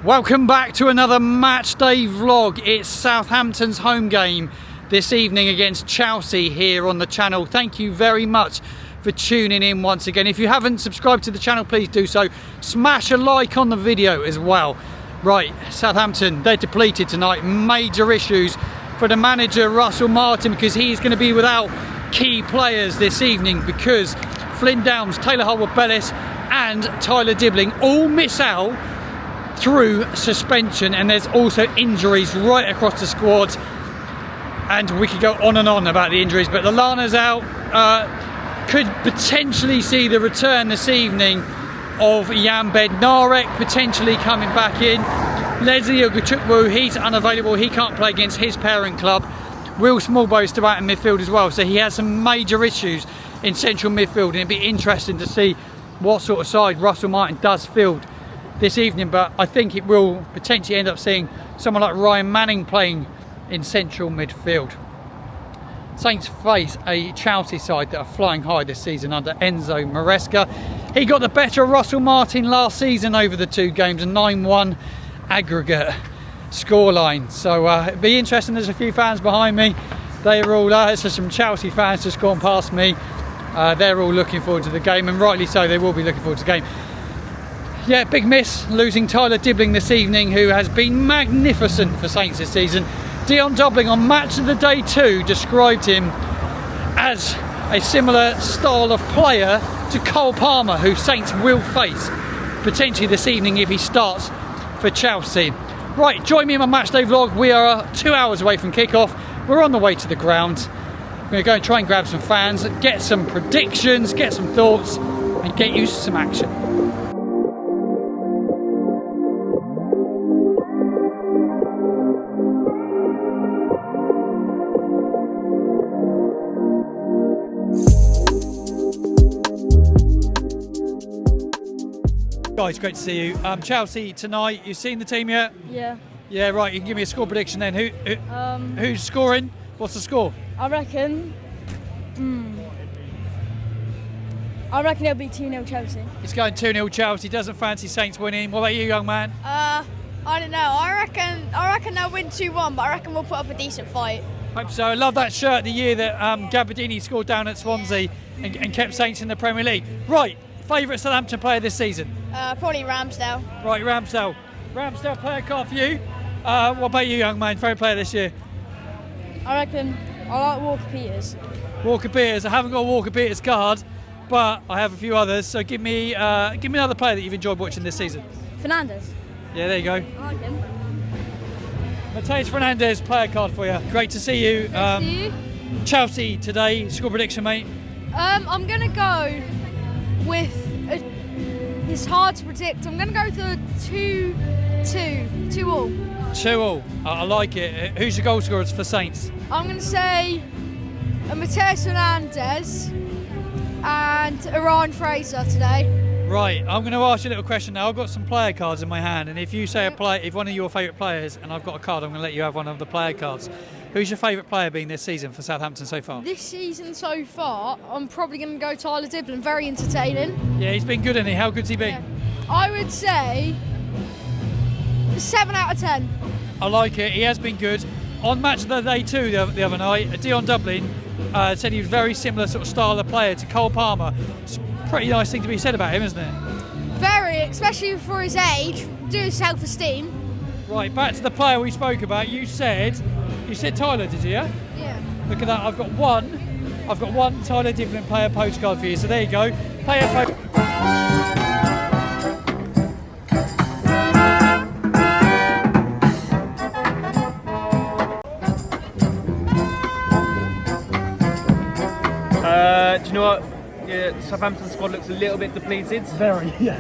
Welcome back to another match day vlog. It's Southampton's home game this evening against Chelsea here on the channel. Thank you very much for tuning in once again. If you haven't subscribed to the channel, please do so. Smash a like on the video as well. Right, Southampton, they're depleted tonight. Major issues for the manager Russell Martin, because he's going to be without key players this evening, because Flynn Downs, Taylor Harwood-Bellis and Tyler Dibbling all miss out through suspension, and there's also injuries right across the squad, and we could go on and on about the injuries, but Lallana's out. Could potentially see the return this evening of Jan Bednarek potentially coming back in. Leslie Ogachukwu, he's unavailable, he can't play against his parent club. Will Smallbow is still out in midfield as well, so he has some major issues in central midfield, and it'd be interesting to see what sort of side Russell Martin does field this evening. But I think it will potentially end up seeing someone like Ryan Manning playing in central midfield. Saints face a Chelsea side that are flying high this season under Enzo Maresca. He got the better of Russell Martin last season over the two games, a 9-1 aggregate scoreline. So it'd be interesting. There's a few fans behind me. They're all so some Chelsea fans just gone past me. They're all looking forward to the game, and rightly so. They will be looking forward to the game. Yeah, big miss losing Tyler Dibbling this evening, who has been magnificent for Saints this season. Dion Dublin on Match of the Day 2 described him as a similar style of player to Cole Palmer, who Saints will face potentially this evening if he starts for Chelsea. Right, join me in my Match Day vlog. We are 2 hours away from kick-off. We're on the way to the ground. We're going to go and try and grab some fans, get some predictions, get some thoughts, and get used to some action. Guys, great to see you. Chelsea tonight, you've seen the team yet? Yeah. Yeah, right, you can give me a score prediction then. Who's scoring? What's the score? I reckon it'll be 2-0 Chelsea. It's going 2-0 Chelsea, doesn't fancy Saints winning. What about you, young man? I don't know. I reckon they'll win 2-1, but I reckon we'll put up a decent fight. Hope so. I love that shirt the year that Gabardini scored down at Swansea and kept Saints in the Premier League. Right, favourite Southampton player this season? Probably Ramsdale. Right, Ramsdale. Ramsdale player card for you. What about you, young man? Favourite player this year? I reckon I like Walker Peters. Walker Peters. I haven't got a Walker Peters card, but I have a few others. So give me another player that you've enjoyed watching this season. Fernandes. Yeah, there you go. I like him. Mateus Fernandes player card for you. Great to see you. See you. Chelsea today. Score prediction, mate. I'm gonna go with. It's hard to predict. I'm gonna go for 2-2, 2-all. 2-all. I like it. Who's your goal scorers for Saints? I'm gonna say Mateus Fernandes and Ryan Fraser today. Right, I'm going to ask you a little question now. I've got some player cards in my hand, and if you say if one of your favourite players, and I've got a card, I'm going to let you have one of the player cards. Who's your favourite player been this season for Southampton so far? This season so far, I'm probably going to go Tyler Dibbling. Very entertaining. Yeah, he's been good, hasn't he? How good's he been? Yeah. I would say 7 out of 10. I like it. He has been good. On Match of the Day 2 the other night, Dion Dublin said he was very similar sort of style of player to Cole Palmer. It's a pretty nice thing to be said about him, isn't it? Very, especially for his age, do his self-esteem. Right, back to the player we spoke about. You said Tyler, did you? Yeah. Look at that. I've got one Tyler Dibbling player postcard for you. So there you go. Player post. Do you know what? Yeah, Southampton squad looks a little bit depleted. Very, yeah.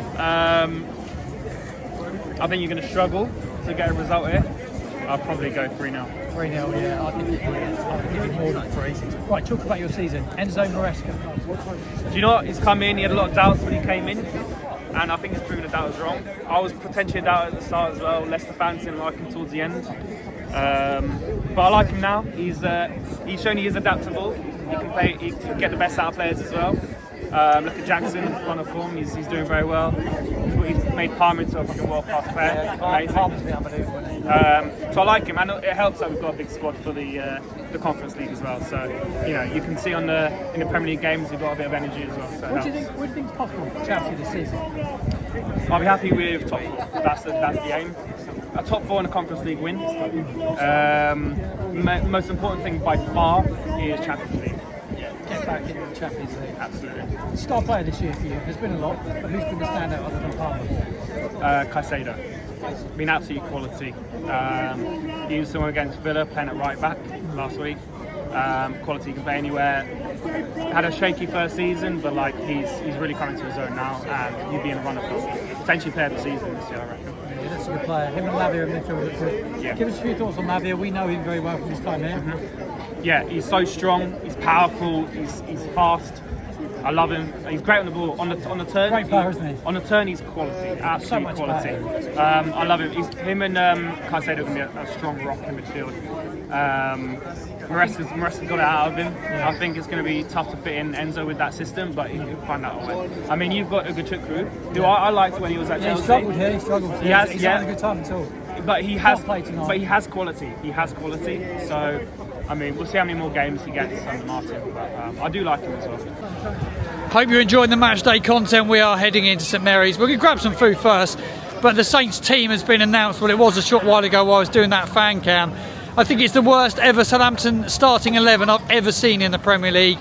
I think you're going to struggle to get a result here. I'll probably go 3-0. 3-0, yeah. I think it is. I think it'll be more than 3. Right, talk about your season. Enzo Maresca. Do you know what? He's come in, he had a lot of doubts when he came in, and I think he's proven the doubts wrong. I was potentially a doubt at the start as well. Leicester fans didn't like him towards the end. But I like him now. He's shown he is adaptable. He can play. He can get the best out of players as well. Look at Jackson on the form; he's doing very well. He's made Palmer into a fucking world-class player. So I like him, and it helps that we've got a big squad for the Conference League as well. So you can see in the Premier League games we've got a bit of energy as well. So What do you think is possible for Chelsea this season? I'll be happy with top 4. That's the aim. A top 4 in the Conference League win. Most important thing by far is Champions League. Get back in the Champions League. Absolutely. Star player this year for you. There's been a lot, but who's been the standout other than Palmer? Caicedo. Been absolute quality. He was someone against Villa playing at right back last week. Quality you can play anywhere. Had a shaky first season, but he's really coming to his own now, and he'll be in the runner for potentially player of the season this year, I reckon. Yeah, that's a good player. Him and Lavia in midfield look good. Yeah. Give us a few thoughts on Lavia. We know him very well from his time here. Yeah, he's so strong. He's powerful. He's fast. I love him. He's great on the ball. On the turn, Great player, isn't he? On the turn, he's quality. Absolute So much quality. power. I love him. Him and Caicedo can be a strong rock in midfield. Maresca's got it out of him. Yeah. I think it's going to be tough to fit in Enzo with that system, but he'll find that way. I mean, you've got a good crew, who I liked when he was at Yeah, he Chelsea. struggled here. He struggled. He has, He's yeah. having a good time at all. But he has play tonight. But he has quality. He has quality. So, I mean, we'll see how many more games he gets under Martin. But I do like him as well. Hope you're enjoying the match day content. We are heading into St Mary's. We're going to grab some food first, but the Saints team has been announced. Well, it was a short while ago while I was doing that fan cam. I think it's the worst ever Southampton starting 11 I've ever seen in the Premier League.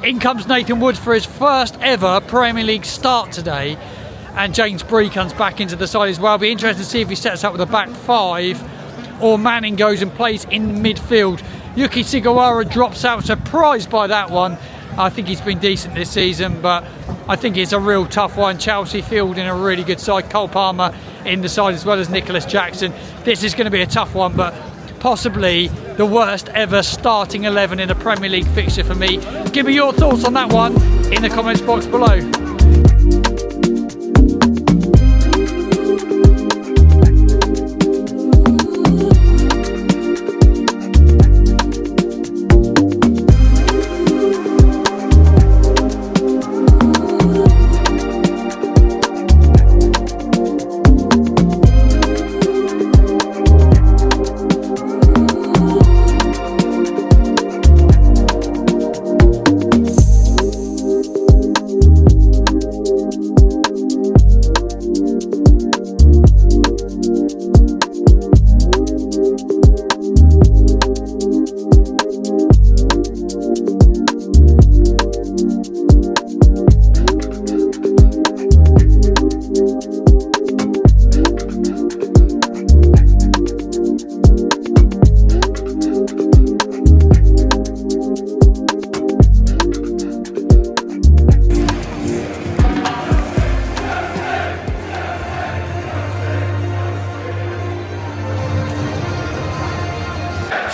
In comes Nathan Woods for his first ever Premier League start today, and James Bree comes back into the side as well. Be interested to see if he sets up with a back 5 or Manning goes and plays in midfield. Yuki Sugawara drops out, surprised by that one. I think he's been decent this season, but I think it's a real tough one. Chelsea fielding a really good side. Cole Palmer in the side as well as Nicholas Jackson. This is going to be a tough one, but possibly the worst ever starting 11 in a Premier League fixture for me. Give me your thoughts on that one in the comments box below.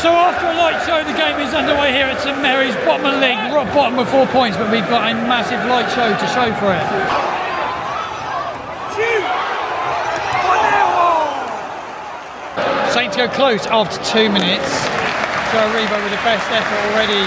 So after a light show, the game is underway here at St Mary's, bottom of the league, rock bottom with 4 points, but we've got a massive light show to show for it. Saints go close after 2 minutes. Joe Rebo with the best effort already.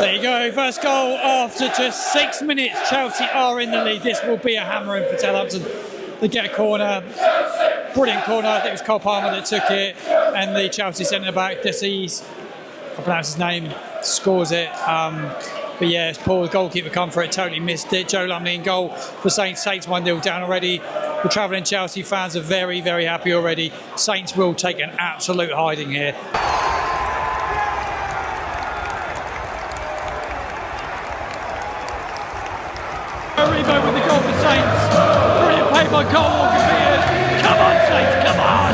There you go, first goal after just 6 minutes. Chelsea are in the lead. This will be a hammering for Southampton. They get a corner, brilliant corner. I think it was Cole Palmer that took it, and the Chelsea centre-back, Decis, I can't pronounce his name, scores it. But yeah, it's Paul, the goalkeeper, come for it, totally missed it. Joe Lumley in goal for Saints. Saints 1-0 down already. The travelling Chelsea fans are very, very happy already. Saints will take an absolute hiding here. Rebo with the goal for Saints. Brilliant play by Cole Walker-Peters. Come on, Saints, come on!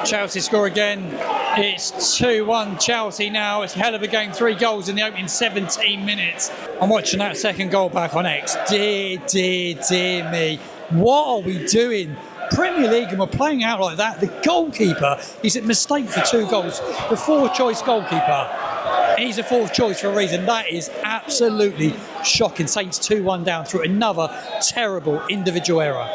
Chelsea score again. It's 2-1 Chelsea now. It's a hell of a game. 3 goals in the opening 17 minutes. I'm watching that second goal back on X. Dear me. What are we doing? Premier League and we're playing out like that. The goalkeeper, he's a mistake for 2 goals. The 4th-choice goalkeeper, he's a 4th choice for a reason. That is absolutely shocking. Saints 2-1 down through another terrible individual error.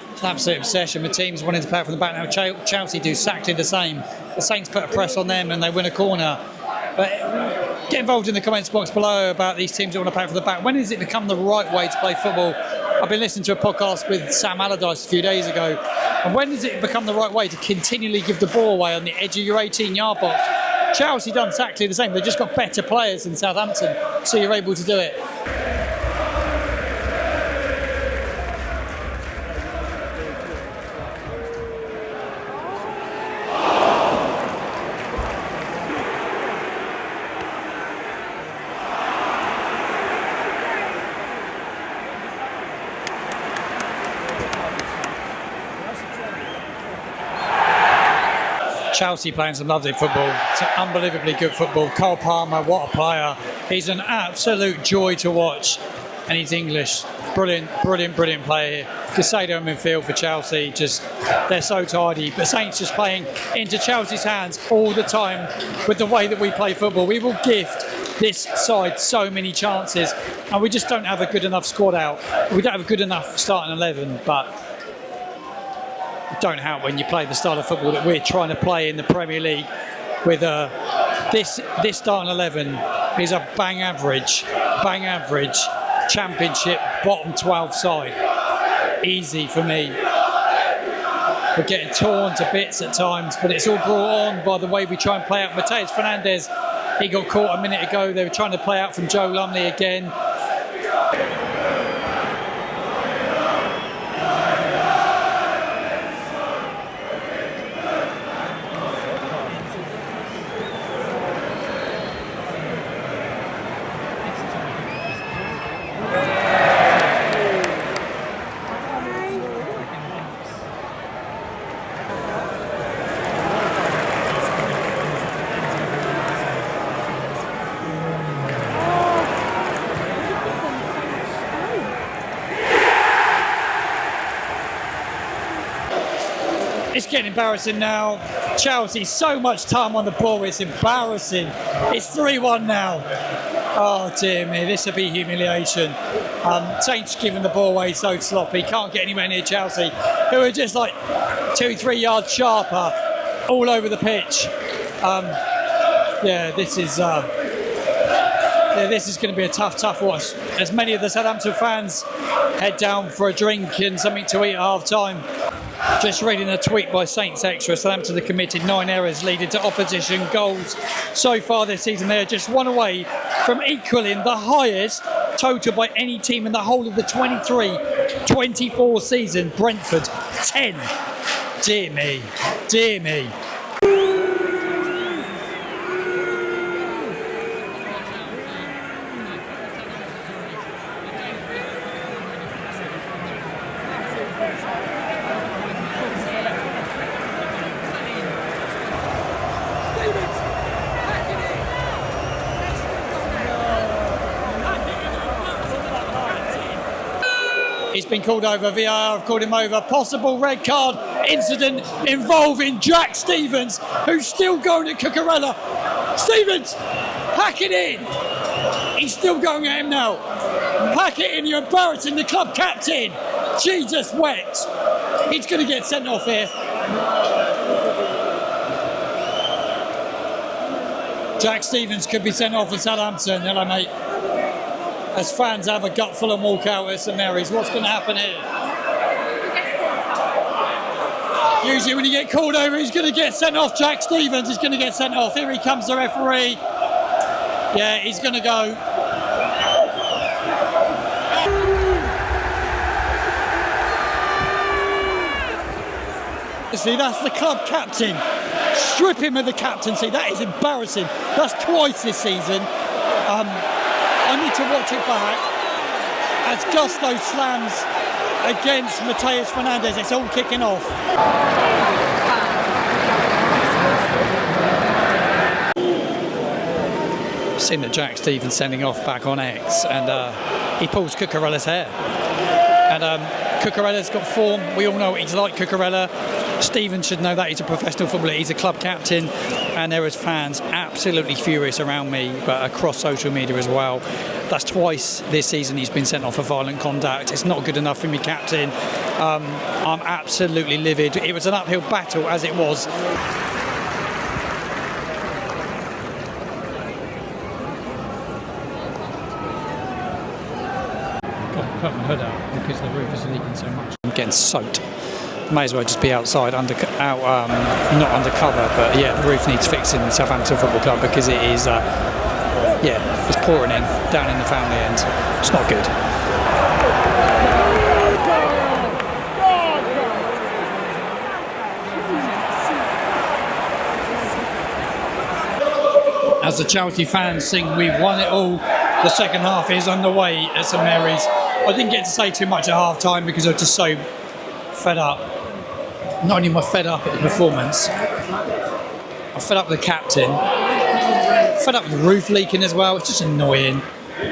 It's an absolute obsession with teams wanting to play from the back. Now Chelsea do exactly the same. The Saints put a press on them and they win a corner. But get involved in the comments box below about these teams that want to play from the back. When does it become the right way to play football? I've been listening to a podcast with Sam Allardyce a few days ago. And when does it become the right way to continually give the ball away on the edge of your 18-yard box? Chelsea done exactly the same. They've just got better players than Southampton, so you're able to do it. Chelsea playing some lovely football. It's unbelievably good football. Cole Palmer, what a player. He's an absolute joy to watch. And he's English. Brilliant, brilliant, brilliant player here. Casado in midfield for Chelsea. They're so tidy. But Saints just playing into Chelsea's hands all the time with the way that we play football. We will gift this side so many chances. And we just don't have a good enough squad out. We don't have a good enough starting 11, but don't help when you play the style of football that we're trying to play in the Premier League with this starting 11 is a bang average championship bottom 12 side. Easy for me. We're getting torn to bits at times, but it's all brought on by the way we try and play out. Mateus Fernandes, he got caught a minute ago. They were trying to play out from Joe Lumley again. It's getting embarrassing now. Chelsea, so much time on the ball, it's embarrassing. It's 3-1 now. Oh dear me, this will be humiliation. Saints giving the ball away so sloppy, can't get anywhere near Chelsea, who are just like 2-3 yards sharper all over the pitch. This is going to be a tough watch. As many of the Southampton fans head down for a drink and something to eat at half time. Just reading a tweet by Saints Extra, Southampton have committed 9 errors leading to opposition goals so far this season. They are just one away from equaling the highest total by any team in the whole of the 23-24 season. Brentford, 10. Dear me, dear me. He's been called over. VAR have called him over. Possible red card incident involving Jack Stevens, who's still going at Cucurella. Stevens, hack it in. He's still going at him now. Hack it in. You're embarrassing the club captain. Jesus wet. He's going to get sent off here. Jack Stevens could be sent off for Southampton. Hello, mate. As fans have a gutful and walk out at St Mary's, what's going to happen here? Usually when you get called over, he's going to get sent off. Jack Stevens is going to get sent off. Here he comes, the referee. Yeah, he's going to go. See, that's the club captain. Strip him of the captaincy. That is embarrassing. That's twice this season. I need to watch it back. As Gusto slams against Mateus Fernandes, it's all kicking off. I've seen that Jack Stevens sending off back on X, and he pulls Cucurella's hair. And Cucurella's got form. We all know what he's like, Cucurella. Stephen should know that. He's a professional footballer. He's a club captain, and there is fans absolutely furious around me, but across social media as well. That's twice this season he's been sent off for violent conduct. It's not good enough for me, captain. I'm absolutely livid. It was an uphill battle as it was. Put my hood out because the roof is leaking so much. I'm getting soaked. May as well just be outside, not undercover, but yeah, the roof needs fixing in Southampton Football Club because it is, it's pouring in down in the family end. It's not good. As the Chelsea fans sing, we've won it all. The second half is underway at St Mary's. I didn't get to say too much at half time because I was just so fed up. Not only am I fed up at the performance, I'm fed up with the captain, fed up with the roof leaking as well. It's just annoying.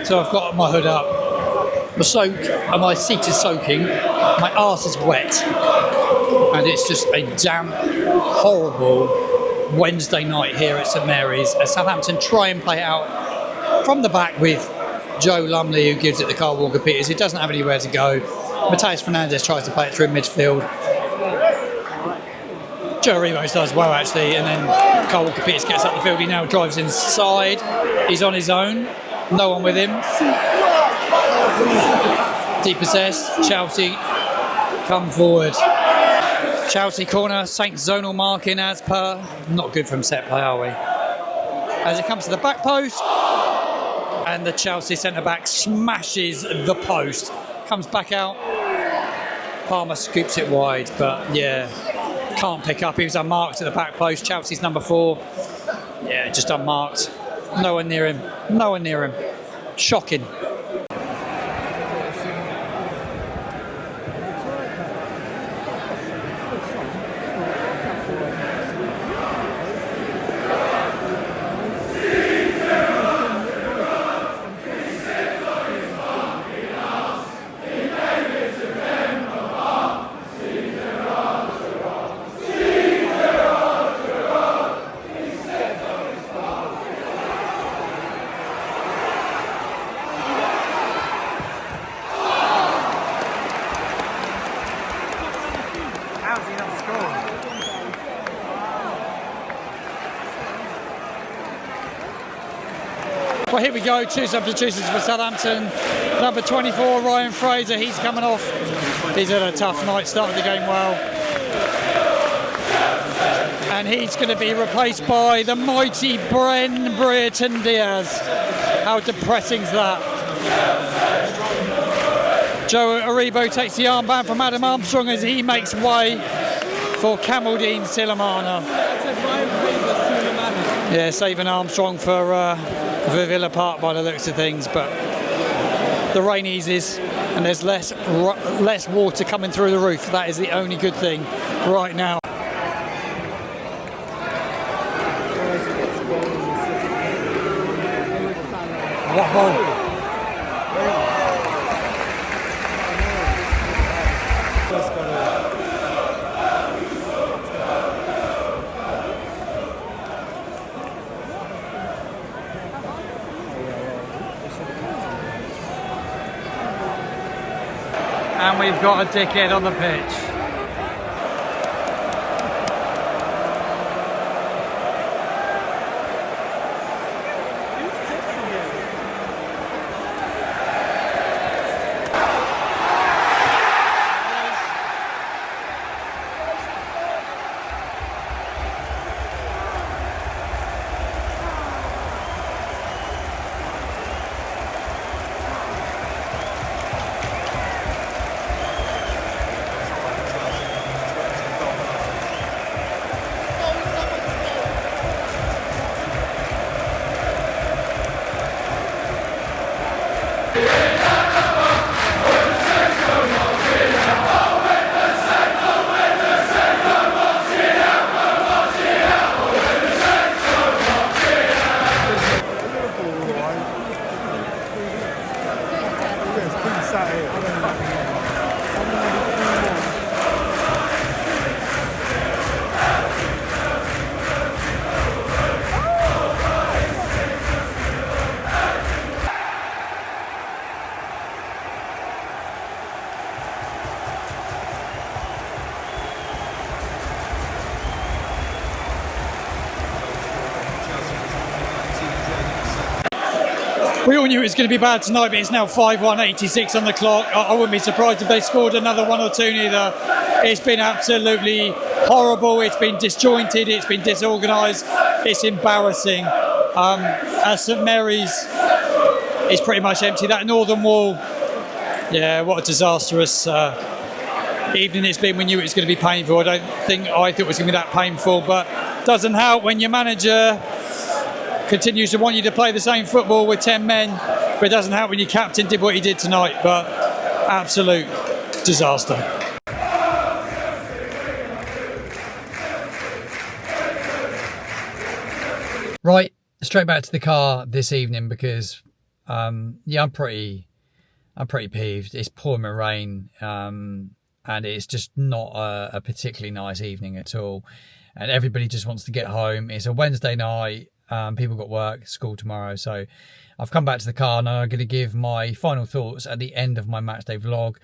So I've got my hood up. My seat is soaking, my arse is wet, and it's just a damp, horrible Wednesday night here at St Mary's as Southampton try and play it out from the back with Joe Lumley, who gives it to Carl Walker-Peters, who doesn't have anywhere to go. Mateus Fernandes tries to play it through midfield. Joe Ramos does well actually, and then Carl Walker-Peters gets up the field. He now drives inside. He's on his own. No one with him. Depossessed. Chelsea come forward. Chelsea corner. Saint zonal marking as per. Not good from set play, are we? As it comes to the back post, and the Chelsea centre-back smashes the post. Comes back out. Palmer scoops it wide, but yeah, can't pick up. He was unmarked at the back post. Chelsea's number 4. Yeah, just unmarked. No one near him. No one near him. Shocking. Well, here we go, 2 substitutions for Southampton. Number 24, Ryan Fraser, he's coming off. He's had a tough night, started the game well. And he's going to be replaced by the mighty Bren Brereton Diaz. How depressing is that? Joe Aribo takes the armband from Adam Armstrong as he makes way for Kamaldeen Silamana. Yeah, saving Armstrong for Villa Park by the looks of things, but the rain eases and there's less water coming through the roof. That is the only good thing right now. What ball? And we've got a dickhead on the pitch. We all knew it was going to be bad tonight, but it's now 5:1:86 on the clock. I wouldn't be surprised if they scored another one or two neither. It's been absolutely horrible. It's been disjointed. It's been disorganised. It's embarrassing. As St Mary's is pretty much empty. That northern wall, yeah, what a disastrous evening it's been. We knew it was going to be painful. I thought it was going to be that painful, but doesn't help when your manager continues to want you to play the same football with 10 men, but it doesn't help when your captain did what he did tonight. But absolute disaster. Right, straight back to the car this evening because I'm pretty peeved. It's pouring with rain, and it's just not a particularly nice evening at all. And everybody just wants to get home. It's a Wednesday night. People got work, school tomorrow, so I've come back to the car and I'm going to give my final thoughts at the end of my matchday vlog.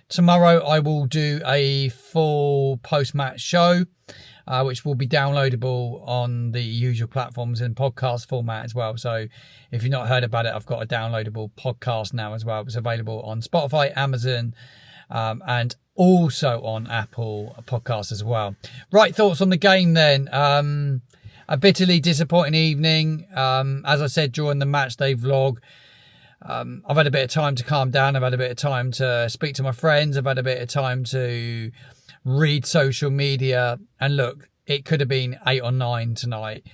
Tomorrow I will do a full post-match show, which will be downloadable on the usual platforms in podcast format as well. So if you've not heard about it, I've got a downloadable podcast now as well. It's available on Spotify, Amazon, and also on Apple Podcasts as well. Right, thoughts on the game then. A bitterly disappointing evening. As I said during the matchday vlog, I've had a bit of time to calm down. I've had a bit of time to speak to my friends. I've had a bit of time to read social media. And look, it could have been 8 or 9 tonight.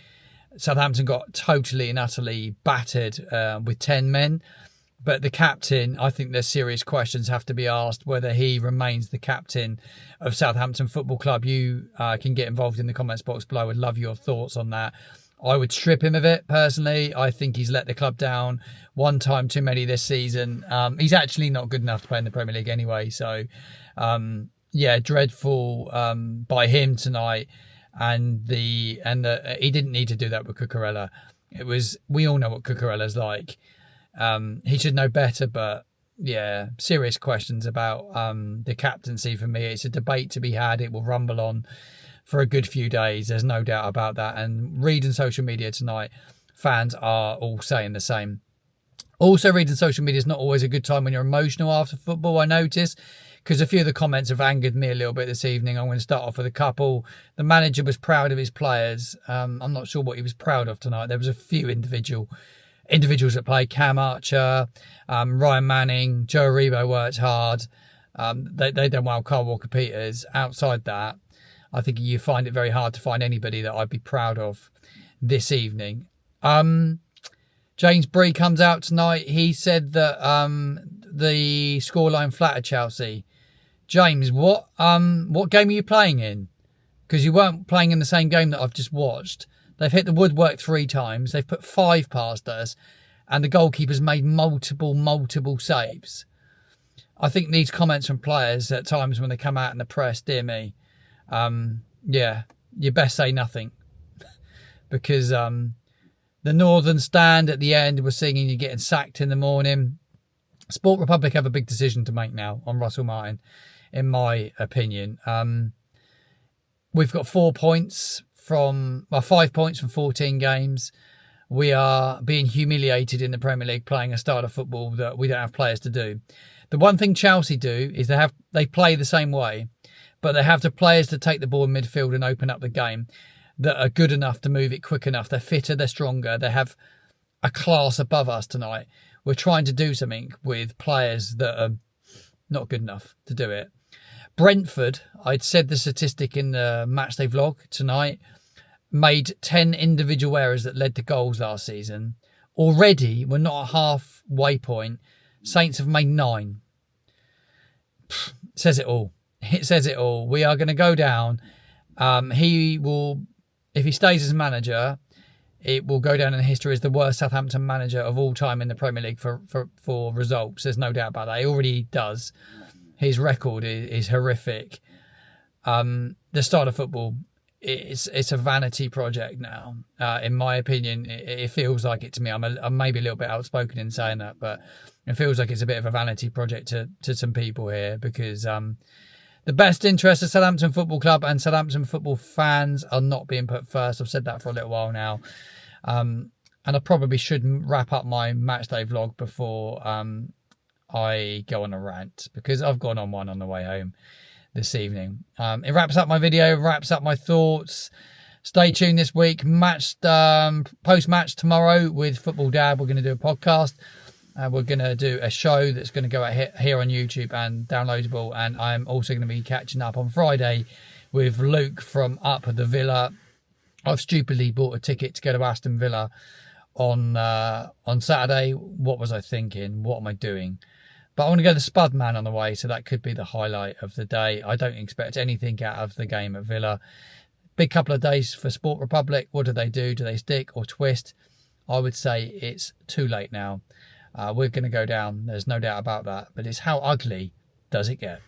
Southampton got totally and utterly battered with 10 men. But the captain, I think there's serious questions have to be asked whether he remains the captain of Southampton Football Club. You can get involved in the comments box below. I would love your thoughts on that. I would strip him of it, personally. I think he's let the club down one time too many this season. He's actually not good enough to play in the Premier League anyway. So, yeah, dreadful by him tonight. And he didn't need to do that with Cucurella. We all know what Cucurella's like. He should know better, but yeah, serious questions about the captaincy for me. It's a debate to be had. It will rumble on for a good few days. There's no doubt about that. And reading social media tonight, fans are all saying the same. Also, reading social media is not always a good time when you're emotional after football, I notice, because a few of the comments have angered me a little bit this evening. I'm going to start off with a couple. The manager was proud of his players. I'm not sure what he was proud of tonight. There was a few individuals that played. Cam Archer, Ryan Manning, Joe Aribo worked hard. They done well. Kyle Walker-Peters. Outside that, I think you find it very hard to find anybody that I'd be proud of this evening. James Bree comes out tonight. He said that the scoreline flattered Chelsea. James, what game are you playing in? Because you weren't playing in the same game that I've just watched. They've hit the woodwork 3 times. They've put 5 past us. And the goalkeeper's made multiple saves. I think these comments from players at times when they come out in the press, dear me, yeah, you best say nothing. Because the Northern Stand at the end was singing you're getting sacked in the morning. Sport Republic have a big decision to make now on Russell Martin, in my opinion. We've got 5 points from 14 games. We are being humiliated in the Premier League playing a style of football that we don't have players to do. The one thing Chelsea do is they play the same way, but they have the players to take the ball in midfield and open up the game that are good enough to move it quick enough. They're fitter, they're stronger, they have a class above us tonight. We're trying to do something with players that are not good enough to do it. Brentford, I'd said the statistic in the matchday vlog tonight, made 10 individual errors that led to goals last season. Already, we're not a halfway point. Saints have made 9. It says it all. It says it all. We are going to go down. He will, if he stays as manager, it will go down in history as the worst Southampton manager of all time in the Premier League for results. There's no doubt about that. He already does. His record is horrific. The start of football, it's a vanity project now. In my opinion, it feels like it to me. I'm maybe a little bit outspoken in saying that, but it feels like it's a bit of a vanity project to some people here because the best interests of Southampton Football Club and Southampton football fans are not being put first. I've said that for a little while now. And I probably should wrap up my match day vlog before I go on a rant, because I've gone on one on the way home this evening. It wraps up my video, wraps up my thoughts. Stay tuned this week. Post-match tomorrow with Football Dad. We're going to do a podcast. We're going to do a show that's going to go out here on YouTube and downloadable. And I'm also going to be catching up on Friday with Luke from Up at the Villa. I've stupidly bought a ticket to go to Aston Villa on Saturday. What was I thinking? What am I doing? But I want to go to Spudman on the way, so that could be the highlight of the day. I don't expect anything out of the game at Villa. Big couple of days for Sport Republic. What do they do? Do they stick or twist? I would say it's too late now. We're going to go down. There's no doubt about that. But it's how ugly does it get?